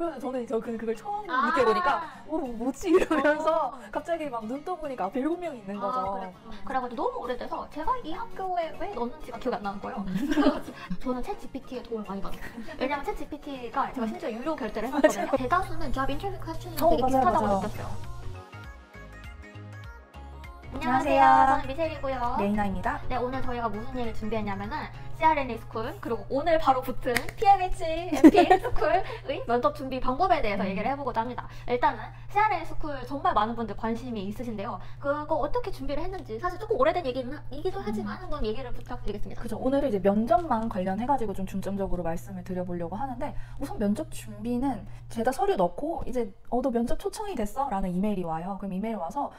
그래서 저는 그걸 처음 느껴보니까 뭐지 이러면서 갑자기 막 눈 떠보니까 앞에 7명이 있는 거죠. 그래가지고 너무 오래돼서 제가 이 학교에 왜 넣었는지가 기억이 안 나는 거예요. 그래가지고 저는 챗 GPT의 도움을 많이 받았어요. 왜냐면 챗 GPT가 제가 심지어 유료 결제를 했었거든요. 대다수는 잡 인터뷰 퀘스천이 되게 비슷하다고 느꼈어요. 안녕하세요. 저는 미셸이고요. 레이나입니다. 네, 오늘 저희가 무슨 얘기를 준비했냐면은 CRNA 스쿨 그리고 오늘 바로 붙은 PMH, MP 스쿨의 면접 준비 방법에 대해서 얘기를 해보고자 합니다. 일단은 CRNA 스쿨 정말 많은 분들 관심이 있으신데요. 그거 어떻게 준비를 했는지 사실 조금 오래된 얘기도 하지만 한번 얘기를 부탁드리겠습니다. 그죠. 오늘은 이제 면접만 관련해가지고 좀 중점적으로 말씀을 드려보려고 하는데, 우선 면접 준비는 제가 서류 넣고 이제 너 면접 초청이 됐어? 라는 이메일이 와요. 그럼 이메일 와서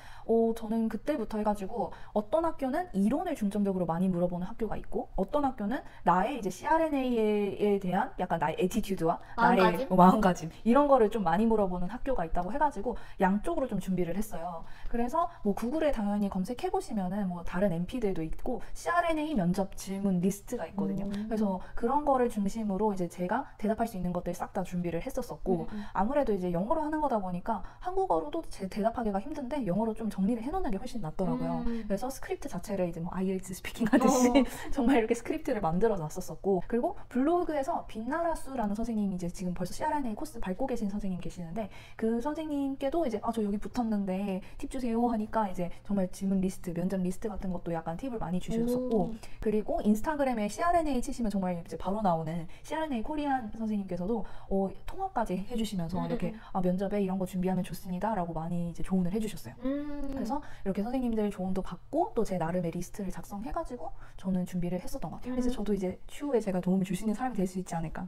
저는 그때부터 해가지고 어떤 학교는 이론을 중점적으로 많이 물어보는 학교가 있고, 어떤 학교는 나의 이제 CRNA에 대한 약간 나의 애티튜드와 나의 마음가짐 이런 거를 좀 많이 물어보는 학교가 있다고 해가지고 양쪽으로 좀 준비를 했어요. 그래서 뭐 구글에 당연히 검색해 보시면은 뭐 다른 MP들도 있고 CRNA 면접 질문 리스트가 있거든요. 그래서 그런 거를 중심으로 이제 제가 대답할 수 있는 것들 싹 다 준비를 했었었고, 아무래도 이제 영어로 하는 거다 보니까 한국어로도 대답하기가 힘든데 영어로 좀 정리를 해놓는 게 훨씬 낫더라고요. 그래서 스크립트 자체를 이제 뭐 IELTS 스피킹 하듯이 정말 이렇게 스크립트를 만들어 놨었었고, 그리고 블로그에서 빛나라수라는 선생님이 이제 지금 벌써 CRNA 코스 밟고 계신 선생님 계시는데, 그 선생님께도 이제 저 여기 붙었는데 팁 주세요 하니까 이제 정말 질문 리스트, 면접 리스트 같은 것도 약간 팁을 많이 주셨었고, 그리고 인스타그램에 CRNA 치시면 정말 이제 바로 나오는 CRNA 코리안 선생님께서도 통화까지 해주시면서 이렇게 면접에 이런 거 준비하면 좋습니다 라고 많이 이제 조언을 해주셨어요. 그래서 이렇게 선생님들 조언도 받고 또 제 나름의 리스트를 작성해가지고 저는 준비를 했었던 것 같아요. 그래서 저도 이제 추후에 제가 도움을 줄 수 있는 사람이 될 수 있지 않을까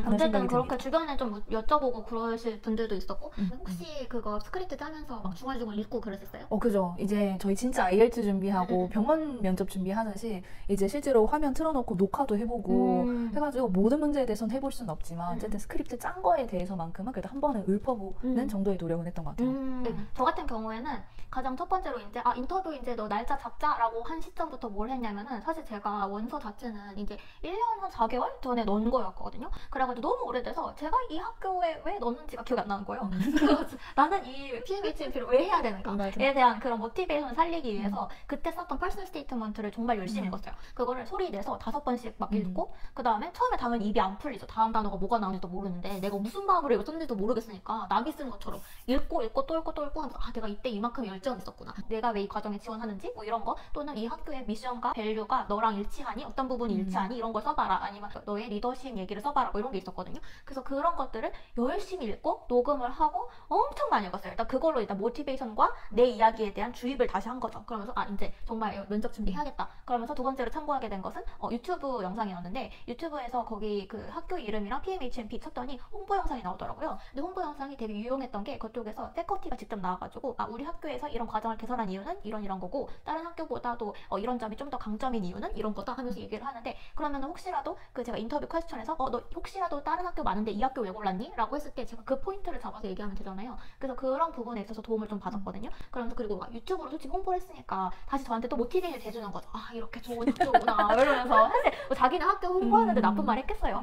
어쨌든 그렇게 주변에 좀 여쭤보고 그러실 분들도 있었고, 혹시 그거 스크립트 짜면서 막 중얼중얼 읽고 그러셨어요? 그죠. 이제 저희 진짜 IELTS 준비하고 병원 면접 준비하듯이 이제 실제로 화면 틀어놓고 녹화도 해보고 해가지고 모든 문제에 대해서는 해볼 수는 없지만 어쨌든 스크립트 짠 거에 대해서만큼은 그래도 한 번은 읊어보는 정도의 노력은 했던 것 같아요. 저 같은 경우에는 가장 첫 번째로 이제 인터뷰 이제 너 날짜 잡자라고 한 시점부터 뭘 했냐면은, 사실 제가 원서 자체는 이제 1년 한 4개월 전에 넣은 거였거든요. 그래가지고 너무 오래돼서 제가 이 학교에 왜 넣었는지가 기억이 안 나는 거예요. 그래서 나는 이 PMHMP를 왜 해야 되는가에 대한 그런 모티베이션을 살리기 위해서 그때 썼던 퍼스널 스테이트먼트를 정말 열심히 읽었어요. 그거를 소리 내서 5번씩 막 읽고, 그 다음에 처음에 당연히 입이 안 풀리죠. 다음 단어가 뭐가 나오는지도 모르는데 내가 무슨 마음으로 이거 썼는지도 모르겠으니까 남이 쓰는 것처럼 읽고 또 읽고 하면서 내가 이때 이만큼 열정이 있었구나, 내가 왜 이 과정에 지원하는지 뭐 이런 거, 또는 이 학교의 미션과 밸류가 너랑 일치하니, 어떤 부분이 일치하니 이런 걸 써봐라, 아니면 너의 리더십 얘기를 써봐라 뭐 이런 게 있었거든요. 그래서 그런 것들을 열심히 읽고 녹음을 하고 엄청 많이 읽었어요. 일단 그걸로 일단 모티베이션과 내 이야기에 대한 주입을 다시 한 거죠. 그러면서 이제 정말 면접 준비해야겠다. 그러면서 두 번째로 참고하게 된 것은 유튜브 영상이었는데, 유튜브에서 거기 그 학교 이름이랑 PMHMP 쳤더니 홍보 영상이 나오더라고요. 근데 홍보 영상이 되게 유용했던 게 그쪽에서 패커티가 직접 나와가지고 우리 학교에서 이런 과정을 개선한 이유는 이런 거고, 다른 학교보다도 이런 점이 좀 더 강점인 이유는 이런 거다 하면서 얘기를 하는데, 그러면 혹시라도 제가 인터뷰 퀘스천에서 너 혹시라도 다른 학교 많은데 이 학교 왜 골랐니? 라고 했을 때 제가 그 포인트를 잡아서 얘기하면 되잖아요. 그래서 그런 부분에 있어서 도움을 좀 받았거든요. 그러면서 그리고 유튜브로 솔직히 홍보를 했으니까 다시 저한테 또 모티베이션을 해주는 거죠. 이렇게 좋은 학교구나 이러면서. 사실 자기는 학교 홍보하는데 나쁜 말 했겠어요.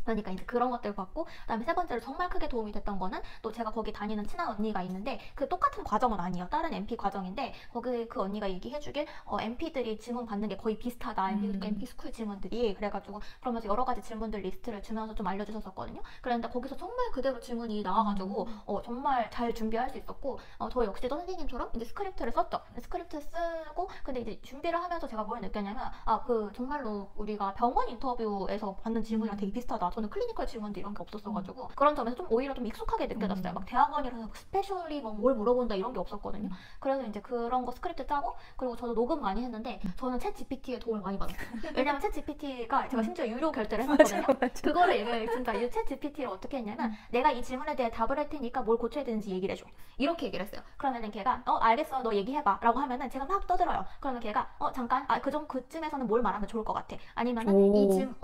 그러니까 이제 그런 것들 받고, 그다음에 세 번째로 정말 크게 도움이 됐던 거는, 또 제가 거기 다니는 친한 언니가 있는데 그 똑같은 과정은 아니에요. 다른 MP 과정인데 거기 그 언니가 얘기해주길 MP들이 질문 받는 게 거의 비슷하다. MP 스쿨 질문들이. 그래가지고 그러면서 여러 가지 질문들 리스트를 주면서 좀 알려주셨었거든요. 그런데 거기서 정말 그대로 질문이 나와가지고 정말 잘 준비할 수 있었고, 저 역시도 선생님처럼 이제 스크립트를 썼죠. 스크립트 쓰고, 근데 이제 준비를 하면서 제가 뭘 느꼈냐면 정말로 우리가 병원 인터뷰에서 받는 질문이랑 되게 비슷하다. 저는 클리니컬 질문도 이런 게 없었어가지고 그런 점에서 좀 오히려 좀 익숙하게 느껴졌어요. 막 대학원이라서 스페셜리 뭘 물어본다 이런 게 없었거든요. 그래서 이제 그런 거 스크립트 짜고, 그리고 저도 녹음 많이 했는데 저는 챗 GPT의 도움을 많이 받았어요. 왜냐면 챗 GPT가 제가 심지어 유료 결제를 했었거든요. 그거를 얘가 진짜 이 챗 GPT를 어떻게 했냐면, 내가 이 질문에 대해 답을 할 테니까 뭘 고쳐야 되는지 얘기를 해줘, 이렇게 얘기를 했어요. 그러면은 걔가 알겠어 너 얘기해봐 라고 하면은 제가 막 떠들어요. 그러면 걔가 잠깐 그쯤에서는 뭘 말하면 좋을 것 같아, 아니면은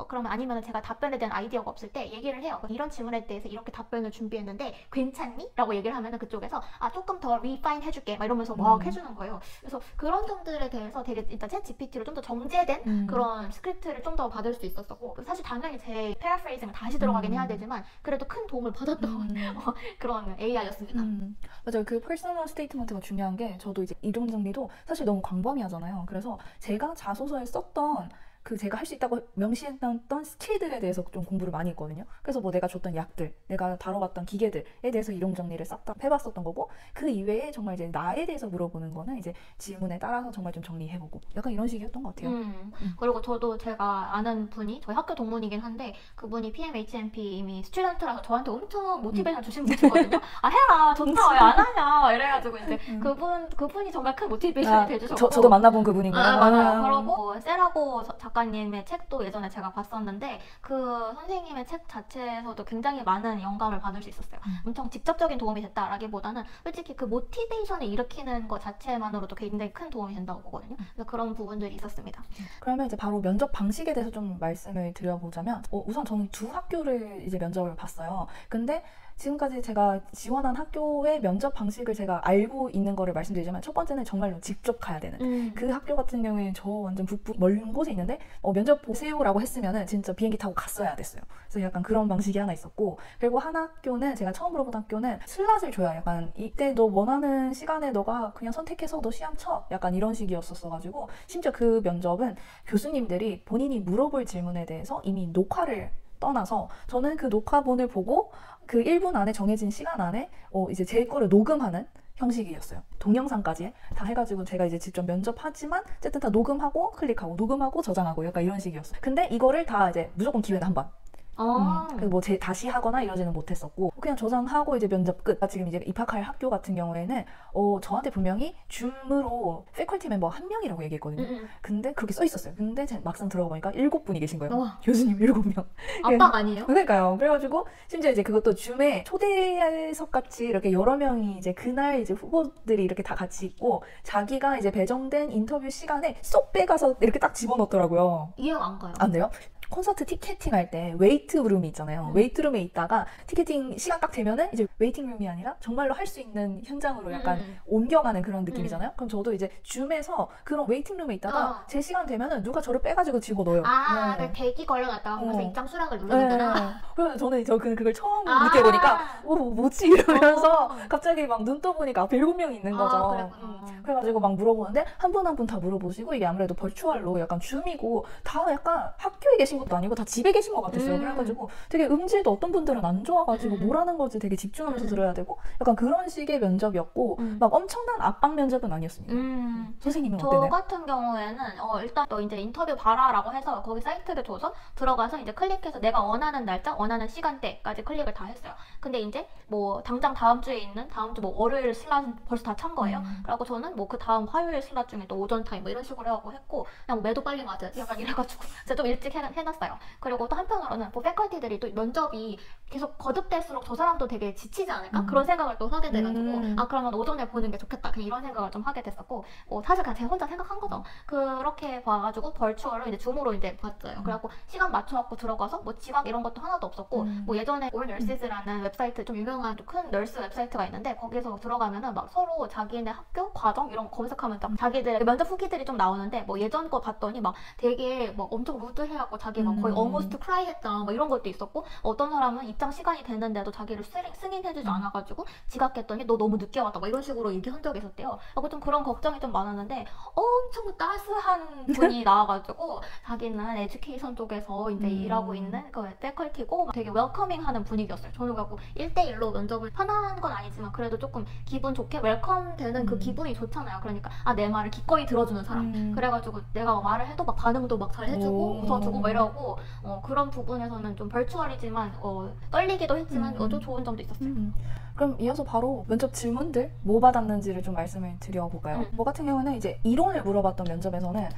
그러면 아니면은 제가 답변에 대한 아이디어가 없을 때 얘기를 해요. 이런 질문에 대해서 이렇게 답변을 준비했는데 괜찮니? 라고 얘기를 하면은 그쪽에서 조금 더 리파인 해줄게 막 이러면서 막 해주는 거예요. 그래서 그런 점들에 대해서 되게 일단 챗 GPT로 좀 더 정제된 그런 이런 스크립트를 좀 더 받을 수 있었고 사실 당연히 제 패러프레이징을 다시 들어가긴 해야 되지만 그래도 큰 도움을 받았던 그런 AI였습니다. 맞아요. 그 퍼스널 스테이트먼트가 중요한 게 저도 이제 이론 정리도 사실 너무 광범위하잖아요. 그래서 제가 자소서에 썼던 그 제가 할 수 있다고 명시했던 스킬들에 대해서 좀 공부를 많이 했거든요. 그래서 뭐 내가 줬던 약들, 내가 다뤄봤던 기계들에 대해서 이론 정리를 싹 다 해봤었던 거고 그 이외에 정말 이제 나에 대해서 물어보는 거는 이제 질문에 따라서 정말 좀 정리해보고 약간 이런 식이었던 것 같아요. 그리고 저도 제가 아는 분이 저희 학교 동문이긴 한데 그분이 PMHNP 이미 스튜던트라서 저한테 엄청 모티베이션 주신 분이거든요. 아 해라 좋다 왜 안 하냐 이래가지고 이제 그분이 정말 큰 모티베이션이 돼주셨고 저도 만나본 그분이구나. 맞아요. 그리고 세라고 작가님의 책도 예전에 제가 봤었는데 그 선생님의 책 자체에서도 굉장히 많은 영감을 받을 수 있었어요. 엄청 직접적인 도움이 됐다라기보다는 솔직히 그 모티베이션을 일으키는 것 자체만으로도 굉장히 큰 도움이 된다고 보거든요. 그래서 그런 부분들이 있었습니다. 그러면 이제 바로 면접 방식에 대해서 좀 말씀을 드려보자면 우선 저는 두 학교를 이제 면접을 봤어요. 근데 지금까지 제가 지원한 학교의 면접 방식을 제가 알고 있는 거를 말씀드리자면 첫 번째는 정말로 직접 가야 되는 그 학교 같은 경우에는 저 완전 북부 멀은 곳에 있는데 면접 보세요라고 했으면은 진짜 비행기 타고 갔어야 됐어요. 그래서 약간 그런 방식이 하나 있었고 그리고 한 학교는 제가 처음 물어본 학교는 슬롯을 줘요. 약간 이때 너 원하는 시간에 너가 그냥 선택해서 너 시험 쳐 약간 이런 식이었었어가지고 심지어 그 면접은 교수님들이 본인이 물어볼 질문에 대해서 이미 녹화를 떠나서 저는 그 녹화본을 보고 그 1분 안에 정해진 시간 안에 이제 제 거를 녹음하는 형식이었어요. 동영상까지 다 해가지고 제가 이제 직접 면접하지만 어쨌든 다 녹음하고 클릭하고 녹음하고 저장하고 약간 이런 식이었어요. 근데 이거를 다 이제 무조건 기회는 한 번. 그래서 뭐 다시 하거나 이러지는 못했었고 그냥 저장하고 이제 면접 끝. 지금 이제 입학할 학교 같은 경우에는 저한테 분명히 줌으로 패컬티 멤버 1명이라고 얘기했거든요. 근데 그렇게 써 있었어요. 근데 막상 들어가 보니까 7분이 계신 거예요. 교수님 7명. 압박 아니에요? 그러니까요. 그래가지고 심지어 이제 그것도 줌에 초대석 같이 이렇게 여러 명이 이제 그날 이제 후보들이 이렇게 다 같이 있고 자기가 이제 배정된 인터뷰 시간에 쏙 빼가서 이렇게 딱 집어넣더라고요. 이해가 안 가요. 안 돼요? 콘서트 티켓팅 할 때 웨이트룸이 있잖아요. 웨이트룸에 있다가 티켓팅 시간 딱 되면은 이제 웨이팅룸이 아니라 정말로 할 수 있는 현장으로 약간 옮겨가는 그런 느낌이잖아요. 그럼 저도 이제 줌에서 그런 웨이팅룸에 있다가 제 시간 되면은 누가 저를 빼가지고 집어넣어요. 그 대기 걸려놨다가 거기서 입장 수락을 누르는구나. 그래서 저는 그걸 처음 느껴보니까 뭐지 이러면서 갑자기 막 눈 떠보니까 앞에 7명이 있는 거죠. 그래가지고 막 물어보는데 한 분 한 분 다 물어보시고 이게 아무래도 버추얼로 약간 줌이고 다 약간 학교에 계신 것도 아니고 다 집에 계신 것 같았어요. 그래가지고 되게 음질도 어떤 분들은 안 좋아가지고 뭐라는 건지 되게 집중하면서 들어야 되고 약간 그런 식의 면접이었고 막 엄청난 압박 면접은 아니었습니다. 선생님은 어때요? 저 같은 경우에는 일단 너 이제 인터뷰 봐라라고 해서 거기 사이트를 줘서 들어가서 이제 클릭해서 내가 원하는 날짜, 원하는 시간대까지 클릭을 다 했어요. 근데 이제 뭐 당장 다음 주에 있는 다음 주 뭐 월요일 슬롯은 벌써 다 찬 거예요. 그래갖고 저는 뭐 그 다음 화요일 슬롯 중에 또 오전 타임 뭐 이런 식으로 해갖고 했고 그냥 매도 빨리 맞아야지 약간 이래가지고 제가 좀 일찍 해놨어요. 그리고 또 한편으로는 뭐 패컬티들이 또 면접이 계속 거듭될수록 저 사람도 되게 지치지 않을까? 그런 생각을 또 하게 돼가지고 그러면 오전에 보는 게 좋겠다. 그냥 이런 생각을 좀 하게 됐었고 사실 그냥 제가 혼자 생각한 거죠. 그렇게 봐가지고 벌추얼로 이제 줌으로 이제 봤어요. 그래갖고 시간 맞춰갖고 들어가서 뭐 지각 이런 것도 하나도 없었고 뭐 예전에 올 널시스라는 웹사이트 좀 유명한 좀 큰 널스 웹사이트가 있는데 거기서 들어가면은 막 서로 자기네 학교 과정 이런 거 검색하면 딱 자기들 면접 후기들이 좀 나오는데 뭐 예전 거 봤더니 막 되게 막 엄청 루드해갖고 자기 막 거의 almost cry 했다 막 이런 것도 있었고 어떤 사람은 입장 시간이 됐는데도 자기를 승인해주지 않아가지고 지각했더니 너 너무 늦게 왔다 막 이런 식으로 얘기한 적이 있었대요. 좀 그런 걱정이 좀 많았는데 엄청 따스한 분이 나와가지고 자기는 에듀케이션 쪽에서 이제 일하고 있는 그 패컬티고 되게 웰커밍하는 분위기였어요. 저는 그래갖고 1대1로 면접을 편한 건 아니지만 그래도 조금 기분 좋게 웰컴 되는 그 기분이 좋잖아요. 그러니까 내 말을 기꺼이 들어주는 사람. 그래가지고 내가 말을 해도 막 반응도 막 잘 해주고 웃어주고 막 이러고 그런 부분에서는 좀 벌추얼이지만 떨리기도 했지만 좀 좋은 점도 있었어요. 그럼 이어서 바로 면접 질문들 뭐 받았는지를 좀 말씀을 드려볼까요? 뭐 같은 경우는 이제 이론을 물어봤던 면접에서는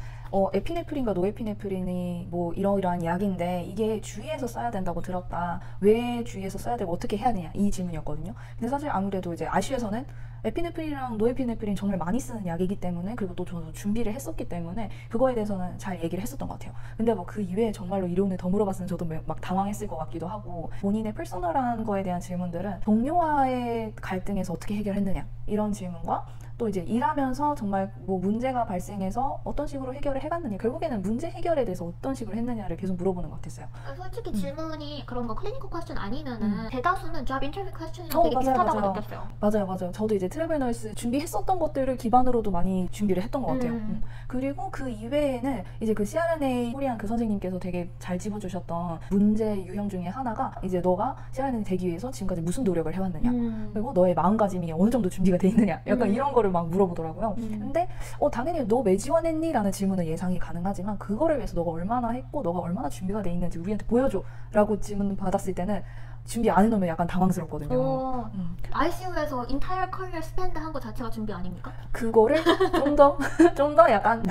에피네프린과 노에피네프린이 뭐 이러이러한 약인데 이게 주의해서 써야 된다고 들었다. 왜 주의해서 써야 되고 어떻게 해야 되냐 이 질문이었거든요. 근데 사실 아무래도 이제 아시에서는 에피네프린이랑 노에피네프린 정말 많이 쓰는 약이기 때문에 그리고 또 저도 준비를 했었기 때문에 그거에 대해서는 잘 얘기를 했었던 것 같아요. 근데 뭐 그 이외에 정말로 이론을 더 물어봤으면 저도 막 당황했을 것 같기도 하고 본인의 퍼스널한 거에 대한 질문들은 동료와의 갈등에서 어떻게 해결했느냐 이런 질문과 또 이제 일하면서 정말 뭐 문제가 발생해서 어떤 식으로 해결을 해갔느냐, 결국에는 문제 해결에 대해서 어떤 식으로 했느냐를 계속 물어보는 것 같았어요. 솔직히 질문이 그런 거 클리니컬 퀘스천 아니면은 대다수는 잡 인터뷰 퀘스천이랑 어, 되게 맞아요, 비슷하다고 맞아요. 느꼈어요. 맞아요. 저도 이제 트래블 널스 준비했었던 것들을 기반으로도 많이 준비를 했던 것 같아요. 그리고 그 이외에는 이제 그 CRNA 코리안 그 선생님께서 되게 잘 짚어주셨던 문제 유형 중에 하나가 이제 너가 CRNA 되기 위해서 지금까지 무슨 노력을 해왔느냐, 그리고 너의 마음가짐이 어느 정도 준비가 돼 있느냐, 약간 이런 거를 막 물어보더라고요. 근데 당연히 너 왜 지원했니? 라는 질문은 예상이 가능하지만 그거를 위해서 너가 얼마나 했고 너가 얼마나 준비가 돼 있는지 우리한테 보여줘 라고 질문 받았을 때는 준비 안 해놓으면 약간 당황스럽거든요. ICU에서 entire career spend 한 거 자체가 준비 아닙니까? 그거를 좀 더 약간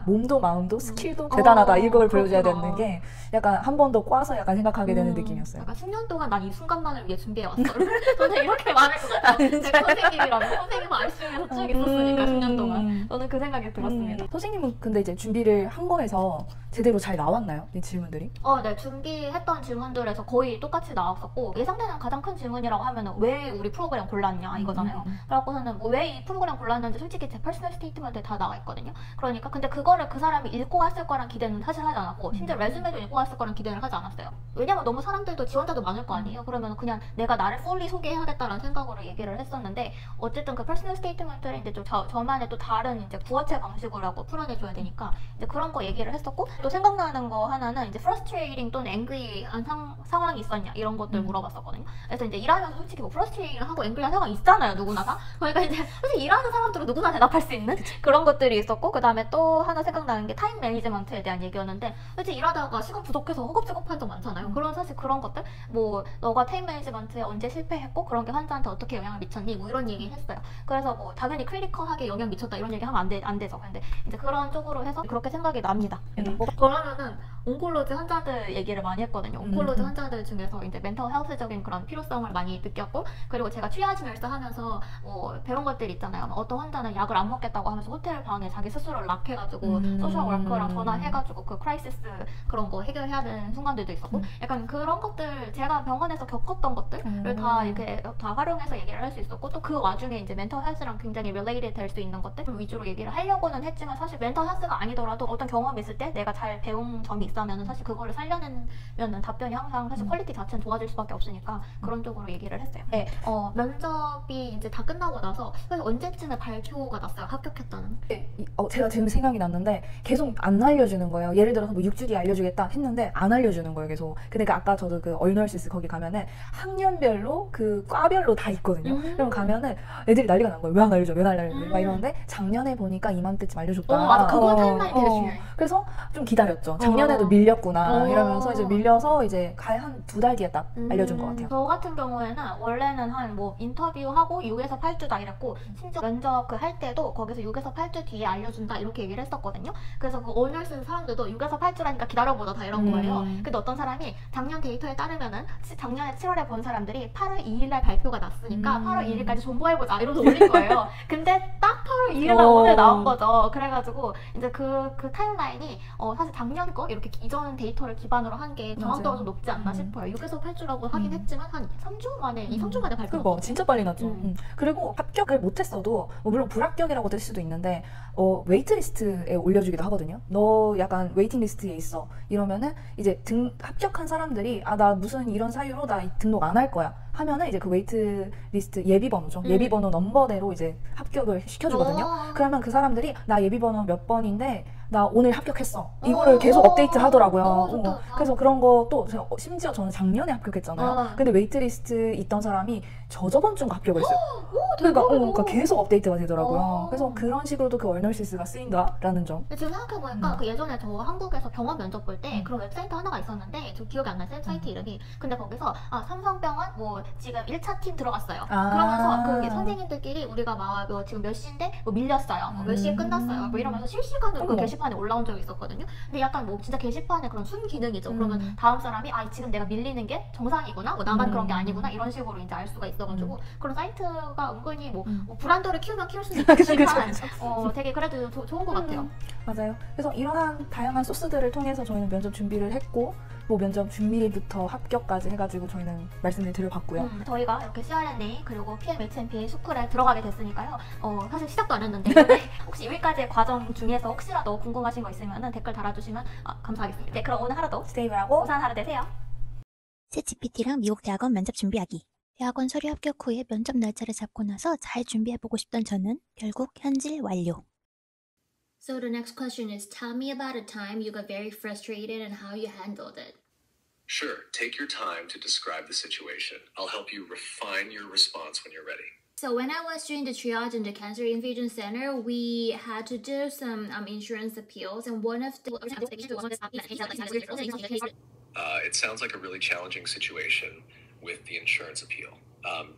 몸도 마음도 스킬도 대단하다 이걸 보여줘야 되는 게 약간 한 번 더 꽈서 약간 생각하게 되는 느낌이었어요. 약간 10년 동안 난 이 순간만을 위해 준비해왔어. 저는 이렇게 말할 것 같아요. 제 선생님이라면 선생님은 ICU에서 쭉 있었으니까 10년 동안. 저는 그 생각이 들었습니다. 선생님은 근데 이제 준비를 한 거에서 제대로 잘 나왔나요? 이 질문들이? 네. 준비했던 질문들에서 거의 똑같이 나왔었고 예상되는 가장 큰 질문이라고 하면은 왜 우리 프로그램 골랐냐 이거잖아요. 그래갖고서는 뭐 왜 이 프로그램 골랐는지 솔직히 제 퍼스널 스테이트먼트에 다 나와 있거든요. 그러니까 근데 그거를 그 사람이 읽고 왔을 거란 기대는 사실 하지 않았고 심지어 레즈메도 읽고 왔을 거란 기대를 하지 않았어요. 왜냐면 너무 사람들도 지원자도 많을 거 아니에요. 그러면 그냥 내가 나를 fully 소개해야겠다는 생각으로 얘기를 했었는데 어쨌든 그 퍼스널 스테이트먼트를 이제 좀 저만의 또 다른 이제 구어체 방식으로 하고 풀어내줘야 되니까 이제 그런 거 얘기를 했었고 또 생각나는 거 하나는 이제 frustrating 또는 angry한 상황이 있었냐 이런 것들 물어봤었거든요. 그래서 이제 일하면서 솔직히 뭐 frustrating 하고 angry한 상황이 있잖아요, 누구나 다. 그러니까 이제 솔직히 일하는 사람들은 누구나 대답할 수 있는 그런 것들이 있었고 그 다음에 또 하나 생각나는 게 타임 매니지먼트에 대한 얘기였는데 솔직히 일하다가 시간 부족해서 허겁지겁한 적 많잖아요. 그런 사실 그런 것들 뭐 너가 타임 매니지먼트에 언제 실패했고 그런 게 환자한테 어떻게 영향을 미쳤니 뭐 이런 얘기 했어요. 그래서 뭐 당연히 클리니컬하게 영향 미쳤다 이런 얘기 하면 안 되죠. 근데 이제 그런 쪽으로 해서 그렇게 생각이 납니다. 그러면은 온콜로지 환자들 얘기를 많이 했거든요. 온콜로지 환자들 중에서 이제 멘탈 헬스적인 그런 필요성을 많이 느꼈고 그리고 제가 트리아지 널스 하면서 뭐 배운 것들 있잖아요. 어떤 환자는 약을 안 먹겠다고 하면서 호텔 방에 자기 스스로를 락해가지고 소셜 워커랑 전화해가지고 그 크라이시스 그런 거 해결해야 되는 순간들도 있었고 약간 그런 것들 제가 병원에서 겪었던 것들을 다 이렇게 다 활용해서 얘기를 할 수 있었고 또 그 와중에 이제 멘탈 헬스랑 굉장히 related 될 수 있는 것들 위주로 얘기를 하려고는 했지만 사실 멘탈 헬스가 아니더라도 어떤 경험이 있을 때 내가 잘 배운 점이 있다면 사실 그거를 살려내면 답변이 항상 사실 퀄리티 자체는 좋아질 수밖에 없으니까 그런 쪽으로 얘기를 했어요. 네, 면접이 이제 다 끝나고 나서 그래서 언제쯤에 발표가 났어요? 합격했다는. 제가 지금 생각이 났는데 계속 안 알려주는 거예요. 예를 들어서 뭐 6주 뒤에 알려주겠다 했는데 안 알려주는 거예요, 계속. 그러니까 아까 저도 그 얼널시스 거기 가면은 학년별로 그 과별로 다 있거든요. 그럼 가면은 애들이 난리가 난 거예요. 왜 안 알려줘? 막 이러는데 작년에 보니까 이맘때쯤 알려줬다. 맞아. 그거 타임라인 되게 중요해. 그래서 좀 기다렸죠. 작년에도 밀렸구나 이러면서 이제 밀려서 이제 한 2달 뒤에 딱 알려준 것 같아요. 저 같은 경우에는 원래는 한 뭐 인터뷰하고 6에서 8주다 이랬고 심지어 면접 그 할 때도 거기서 6에서 8주 뒤에 알려준다 이렇게 얘기를 했었거든요. 그래서 그 오늘 쓴 사람들도 6에서 8주라니까 기다려보자 다 이런 거예요. 근데 어떤 사람이 작년 데이터에 따르면은 작년에 7월에 본 사람들이 8월 2일날 발표가 났으니까 8월 2일까지 존버해보자 이러면서 올린 거예요. 근데 딱 8월 2일날 오늘 나온 거죠. 그래가지고 이제 그 타임라인이 사실 작년 거 이렇게 이전 데이터를 기반으로 한 게 정확도가 좀 높지 않나 싶어요. 6에서 8주라고 하긴 했지만 한 3주 만에 2-3주 만에 발표. 진짜 빨리 났죠. 그리고 합격을 못했어도 물론 불합격이라고 될 수도 있는데 웨이트리스트에 올려주기도 하거든요. 너 약간 웨이팅 리스트에 있어 이러면은 이제 합격한 사람들이 나 무슨 이런 사유로 나 등록 안 할 거야 하면은 이제 그 웨이트 리스트 예비번호죠. 예비번호 넘버대로 이제 합격을 시켜주거든요. 그러면 그 사람들이 나 예비번호 몇 번인데 나 오늘 합격했어. 이거를 계속 업데이트 하더라고요. 그래서 그런 것도 심지어 저는 작년에 합격했잖아요. 근데 웨이트리스트 있던 사람이 저번 주인가 합격을 했어요. 그러니까 계속 업데이트가 되더라고요. 그래서 그런 식으로도 그 얼널시스가 쓰인다라는 점. 지금 생각해보니까 그 예전에 저 한국에서 병원 면접 볼 때 그런 웹사이트 하나가 있었는데 저 기억이 안 나요. 사이트 이름이. 근데 거기서 삼성병원 뭐 지금 1차 팀 들어갔어요. 그러면서 그 선생님들끼리 우리가 막 지금 몇 시인데 뭐 밀렸어요. 몇 시에 끝났어요. 뭐 이러면서 실시간으로 그 게시판에 올라온 적이 있었거든요. 근데 약간 뭐 진짜 게시판에 그런 순기능이죠. 그러면 다음 사람이 지금 내가 밀리는 게 정상이구나, 뭐 나만 그런 게 아니구나 이런 식으로 이제 알 수가 있어가지고 그런 사이트가 은근히 뭐 브란드를 키우면 키울 수는 있지만 되게 그래도 좋은 것 같아요. 맞아요. 그래서 이러한 다양한 소스들을 통해서 저희는 면접 준비를 했고 뭐 면접 준비부터 합격까지 해가지고 저희는 말씀을 드려봤고요. 저희가 이렇게 CRNA 그리고 PMHMPA 스쿨에 들어가게 됐으니까요. 사실 시작도 안 했는데 근데 혹시 여기까지의 과정 중에서 혹시라도 궁금하신 거 있으면 댓글 달아주시면 감사하겠습니다. 네, 그럼 오늘 하루도 스테이블 하고 우산 하루 되세요. 챗GPT랑 미국 대학원 면접 준비하기. 대학원 서류 합격 후에 면접 날짜를 잡고 나서 잘 준비해보고 싶던 저는 결국 현질 완료. So the next question is, tell me about a time you got very frustrated and how you handled it. Sure, take your time to describe the situation. I'll help you refine your response when you're ready. So when I was doing the triage in the Cancer Infusion Center, we had to do some insurance appeals, and one of the It sounds like a really challenging situation with the insurance appeal.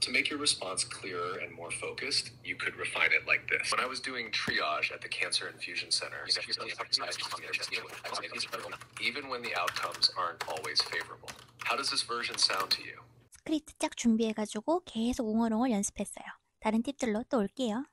To make your response clearer and more focused, you could refine it like this. When I was doing triage at the Cancer Infusion Center, even when the outcomes aren't always favorable. How does this version sound to you? 스크립트 쫙 준비해가지고 계속 웅얼웅얼 연습했어요. 다른 팁들로 또 올게요.